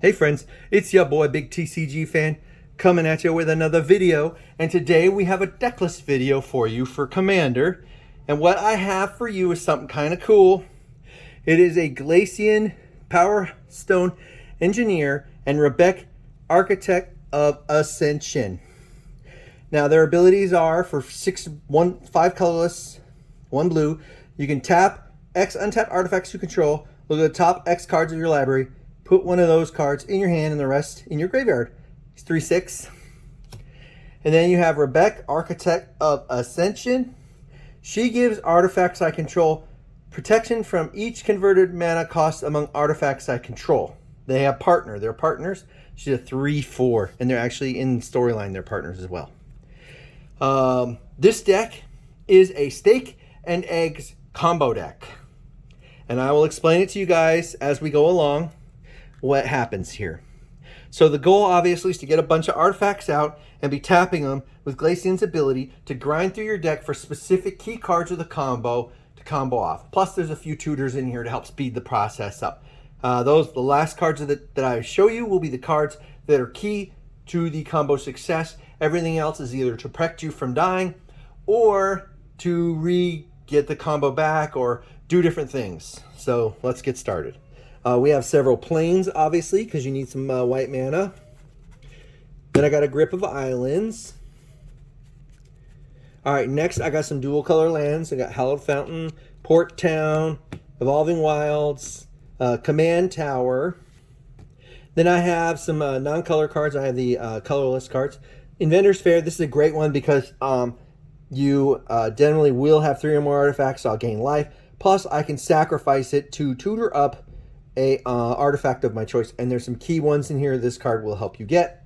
Hey friends, it's your boy BigTCGFan coming at you with another video, and today we have a Decklist video for you for Commander. And what I have for you is something kind of cool. It is a Glacian Power Stone Engineer and Rebbec Architect of Ascension. Now their abilities are for 5 colorless, 1 blue. You can tap X untap artifacts you control, look at the top X cards of your library, put one of those cards in your hand and the rest in your graveyard. It's 3/6. And then you have Rebbec, Architect of Ascension. She gives artifacts I control protection from each converted mana cost among artifacts I control. They have partner. They're partners. She's a 3/4, and they're actually in storyline. They're partners as well. This deck is a steak and eggs combo deck, and I will explain it to you guys as we go along what happens here. So the goal obviously is to get a bunch of artifacts out and be tapping them with Glacian's ability to grind through your deck for specific key cards of the combo to combo off. Plus there's a few tutors in here to help speed the process up. The last cards that I show you will be the cards that are key to the combo success. Everything else is either to protect you from dying or to get the combo back or do different things. So let's get started. We have several planes, obviously, because you need some white mana. Then I got a grip of islands. All right, next I got some dual color lands. I got Hallowed Fountain, Port Town, Evolving Wilds, Command Tower. Then I have some non-color cards. I have the colorless cards. Inventor's Fair, this is a great one because you generally will have 3 or more artifacts, so I'll gain life. Plus, I can sacrifice it to tutor up a artifact of my choice, and there's some key ones in here this card will help you get.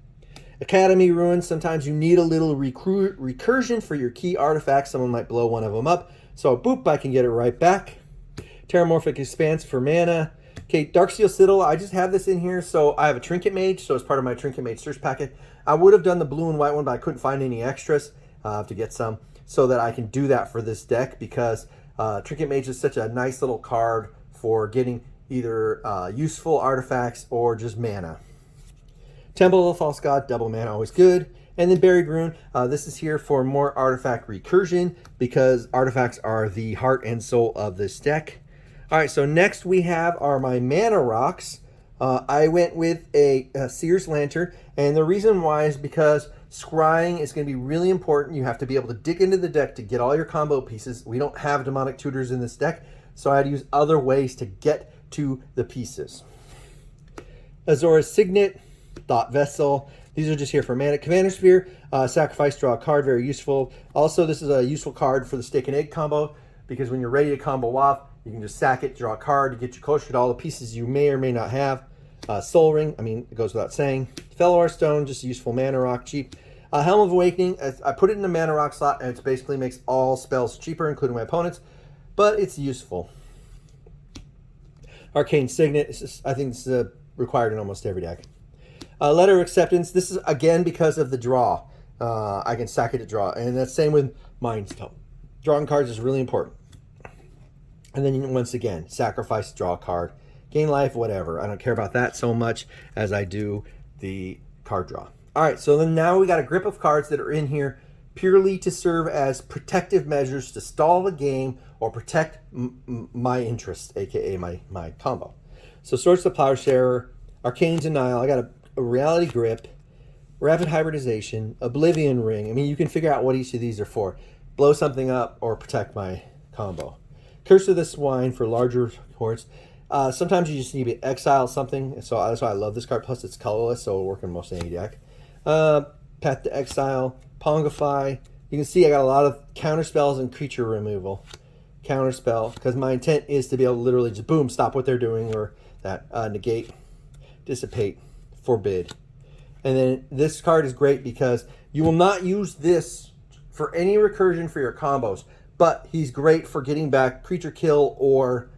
Academy Ruins, sometimes you need a little recursion for your key artifacts. Someone might blow one of them up, so boop, I can get it right back. Terramorphic Expanse for mana. Okay, Darksteel Citadel, I just have this in here, so I have a Trinket Mage, so it's part of my Trinket Mage search packet. I would have done the blue and white one, but I couldn't find any extras. I have to get some so that I can do that for this deck, because Trinket Mage is such a nice little card for getting either useful artifacts or just mana. Temple of the False God, double mana, always good. And then Buried Ruin, this is here for more artifact recursion because artifacts are the heart and soul of this deck. All right, so next we have my mana rocks. I went with a Seer's Lantern, and the reason why is because scrying is going to be really important. You have to be able to dig into the deck to get all your combo pieces. We don't have demonic tutors in this deck, so I had to use other ways to get to the pieces. Azora's Signet, Thought Vessel. These are just here for mana. Commander Sphere, sacrifice, draw a card, very useful. Also, this is a useful card for the steak and egg combo, because when you're ready to combo off, you can just sack it, draw a card to get you closer to all the pieces you may or may not have. Soul Ring, I mean, it goes without saying. Fellow Stone, just a useful mana rock, cheap. Helm of Awakening, I put it in the mana rock slot, and it basically makes all spells cheaper, including my opponent's, but it's useful. Arcane Signet, I think this is required in almost every deck. Letter of Acceptance, this is again because of the draw. I can sack it to draw, and that's same with Mind Stone. Drawing cards is really important. And then once again, sacrifice, draw a card, gain life, whatever. I don't care about that so much as I do the card draw. All right, so then now we got a grip of cards that are in here purely to serve as protective measures to stall the game or protect my interest, aka my combo. So Swords to Plowshare, Arcane Denial, I got a Reality Grip, Rapid Hybridization, Oblivion Ring. I mean, you can figure out what each of these are for. Blow something up or protect my combo. Curse of the Swine for larger hordes. Sometimes you just need to exile something, so that's why I love this card. Plus it's colorless, so it'll work in most any deck. Path to Exile, Pongify. You can see I got a lot of counter spells and creature removal. Counterspell, because my intent is to be able to literally just boom, stop what they're doing, or that negate, dissipate, forbid. And then this card is great because you will not use this for any recursion for your combos, but he's great for getting back creature kill or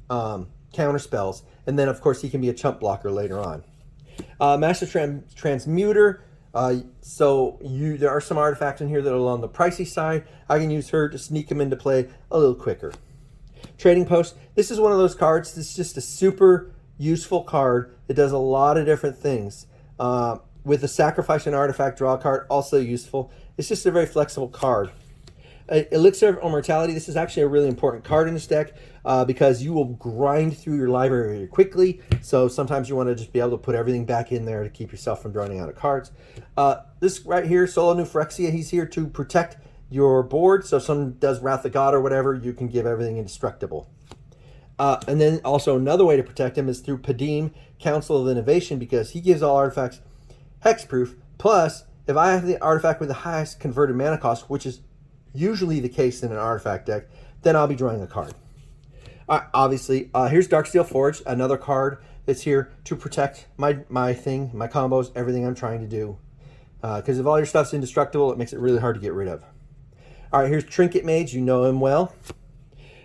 counter spells. And then of course he can be a chump blocker later on. Master Transmuter. There are some artifacts in here that are on the pricey side. I can use her to sneak them into play a little quicker. Trading Post. This is one of those cards that's just a super useful card. It does a lot of different things. With the sacrifice an artifact, draw a card, also useful. It's just a very flexible card. Elixir of Immortality, this is actually a really important card in this deck because you will grind through your library really quickly. So sometimes you want to just be able to put everything back in there to keep yourself from running out of cards. This right here, Solo New Phyrexia, he's here to protect your board. So if someone does Wrath of God or whatever, you can give everything indestructible. And then also another way to protect him is through Padim, Council of Innovation, because he gives all artifacts hexproof. Plus, if I have the artifact with the highest converted mana cost, which is usually the case in an artifact deck, then I'll be drawing a card. Obviously, here's Darksteel Forge, another card that's here to protect my combos, everything I'm trying to do. Because if all your stuff's indestructible, it makes it really hard to get rid of. All right, here's Trinket Mage. You know him well.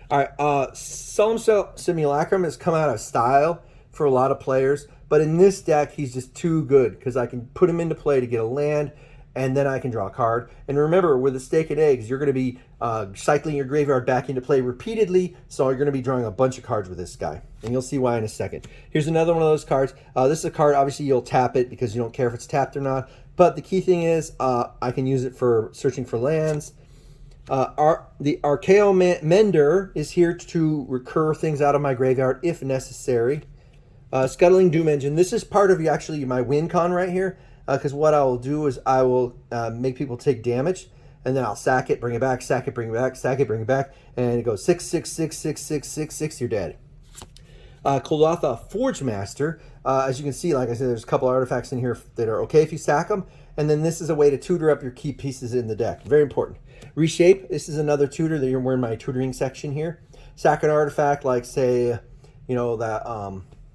All right, Solemn Simulacrum has come out of style for a lot of players, but in this deck, he's just too good because I can put him into play to get a land, and then I can draw a card. And remember, with the Steak and Eggs, you're going to be cycling your graveyard back into play repeatedly, so you're going to be drawing a bunch of cards with this guy. And you'll see why in a second. Here's another one of those cards. This is a card, obviously you'll tap it because you don't care if it's tapped or not. But the key thing is I can use it for searching for lands. The Archaeo Mender is here to recur things out of my graveyard if necessary. Scuttling Doom Engine. This is part of actually my win con right here. Because what I will do is I will make people take damage, and then I'll sack it, bring it back, sack it, bring it back, sack it, bring it back, and it goes 6, 6, 6, 6, 6, 6, 6, you're dead. Kuldotha Forge Master. As you can see, like I said, there's a couple artifacts in here that are okay if you sack them, and then this is a way to tutor up your key pieces in the deck. Very important. Reshape. This is another tutor that we're in my tutoring section here. Sack an artifact, like say, you know that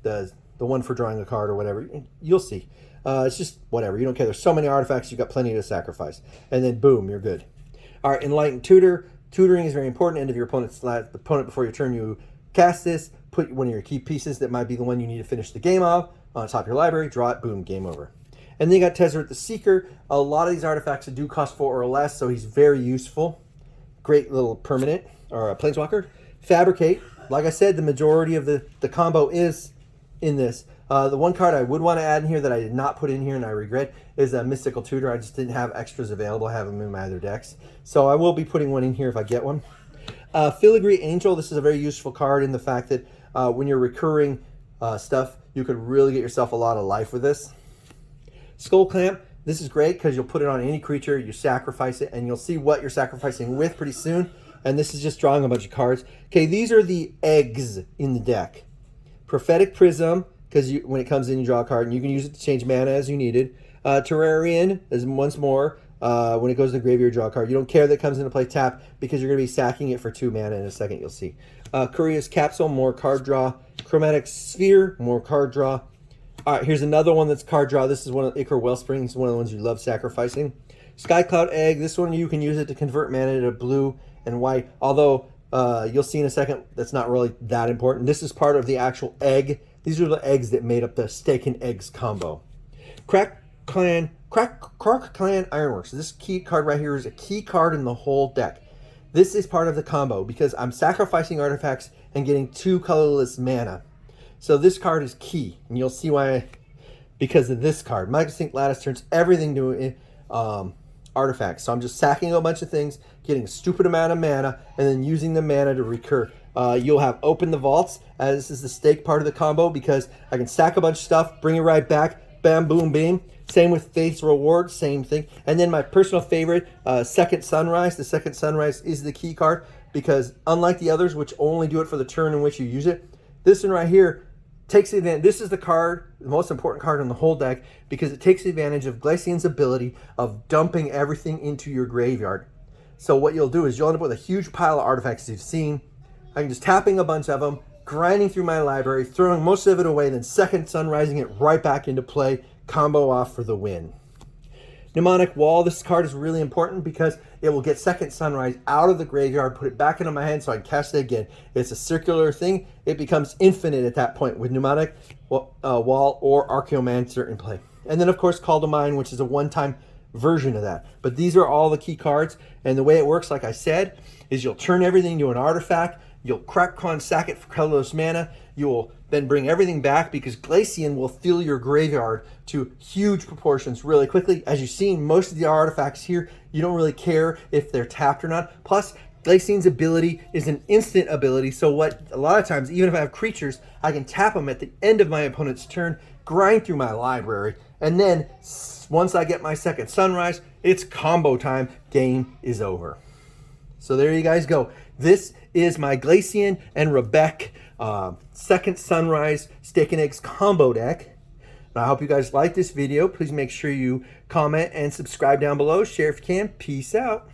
the one for drawing a card or whatever. You'll see. It's just whatever. You don't care. There's so many artifacts. You've got plenty to sacrifice. And then boom, you're good. All right, Enlightened Tutor. Tutoring is very important. End of your opponent's opponent before your turn, you cast this. Put one of your key pieces that might be the one you need to finish the game off on top of your library. Draw it. Boom, game over. And then you got Tezzeret the Seeker. A lot of these artifacts do cost 4 or less, so he's very useful. Great little permanent or a planeswalker. Fabricate. Like I said, the majority of the combo is in this. The one card I would want to add in here that I did not put in here and I regret is a Mystical Tutor. I just didn't have extras available. I have them in my other decks. So I will be putting one in here if I get one. Filigree Angel. This is a very useful card in the fact that when you're recurring stuff, you could really get yourself a lot of life with this. Skull Clamp. This is great because you'll put it on any creature, you sacrifice it, and you'll see what you're sacrificing with pretty soon. And this is just drawing a bunch of cards. Okay, these are the eggs in the deck. Prophetic Prism, because when it comes in, you draw a card, and you can use it to change mana as you needed. Terrarian is once more. When it goes to the graveyard, draw a card. You don't care that it comes into play tap because you're going to be sacking it for 2 mana in a second, you'll see. Curious Capsule, more card draw. Chromatic Sphere, more card draw. All right, here's another one that's card draw. This is one of Ichor Wellspring. It's one of the ones you love sacrificing. Skycloud Egg. This one you can use it to convert mana to blue and white. Although you'll see in a second that's not really that important. This is part of the actual egg. These are the eggs that made up the Steak and Eggs combo. Croc Clan Ironworks. This key card right here is a key card in the whole deck. This is part of the combo because I'm sacrificing artifacts and getting 2 colorless mana. So this card is key, and you'll see why because of this card. Microsync Lattice turns everything to artifacts. So I'm just sacking a bunch of things, getting a stupid amount of mana, and then using the mana to recur. You'll have Open the Vaults, as this is the stake part of the combo, because I can stack a bunch of stuff, bring it right back, bam, boom, beam. Same with Faith's Reward, same thing. And then my personal favorite, Second Sunrise. The Second Sunrise is the key card, because unlike the others, which only do it for the turn in which you use it, this one right here takes advantage. This is the card, the most important card in the whole deck, because it takes advantage of Glacian's ability of dumping everything into your graveyard. So what you'll do is you'll end up with a huge pile of artifacts you've seen. I'm just tapping a bunch of them, grinding through my library, throwing most of it away, then Second Sunrising it right back into play, combo off for the win. Mnemonic Wall. This card is really important because it will get Second Sunrise out of the graveyard, put it back into my hand so I can cast it again. It's a circular thing. It becomes infinite at that point with Mnemonic Wall or Archaeomancer in play. And then, of course, Call to Mind, which is a one-time version of that. But these are all the key cards, and the way it works, like I said, is you'll turn everything into an artifact. You'll crack Con sack it for colorless mana. You'll then bring everything back because Glacian will fill your graveyard to huge proportions really quickly. As you've seen, most of the artifacts here, you don't really care if they're tapped or not. Plus, Glacian's ability is an instant ability, so what a lot of times, even if I have creatures, I can tap them at the end of my opponent's turn, grind through my library, and then once I get my second sunrise, it's combo time, game is over. So there you guys go. This is my Glacian and Rebbec second sunrise steak and eggs combo deck. And I hope you guys like this video. Please make sure you comment and subscribe down below. Share if you can. Peace out.